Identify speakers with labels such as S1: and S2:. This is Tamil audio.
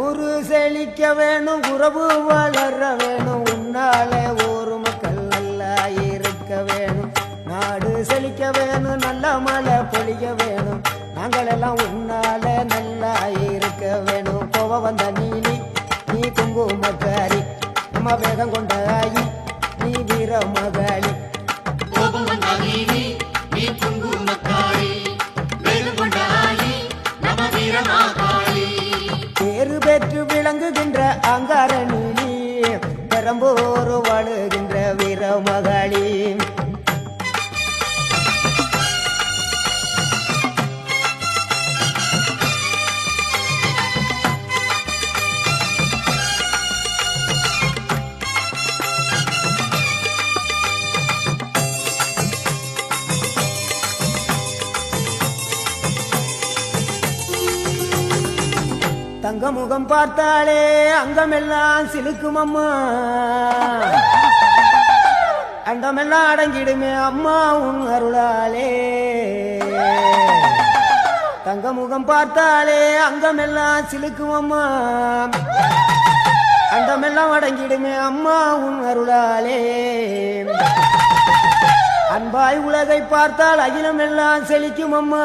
S1: ஊரு செழிக்க வேணும், உறவு வளர வேணும், உன்னாலே ஒரு மக்கள் நல்லா இருக்க வேணும். நாடு செழிக்க வேணும், நல்ல மழை பொழிய வேணும், நாங்கள் எல்லாம் உன்னால நல்லா இருக்க வேணும். கோவ வந்த நீ குங்குமக்காரி, நம்ம வேகம் கொண்ட ஆயி நீ வீர மகாளி. பேரு பெற்று விளங்குகின்ற அங்கார நீ பெரம்போரு வாழுகின்ற வீர மகாளி. தங்க முகம் பார்த்தாலே அங்கமெல்லாம் சிலுக்கும் அம்மா, அண்டமெல்லாம் அடங்கிடுமே அம்மா உன் அருளாலே. தங்க முகம் பார்த்தாலே அங்கமெல்லாம் சிலுக்கும் அம்மா, அண்டமெல்லாம் அடங்கிடுமே அம்மா உன் அருளாலே. அன்பாய் உலகை பார்த்தால் அகிலமெல்லாம் செழிக்கும் அம்மா,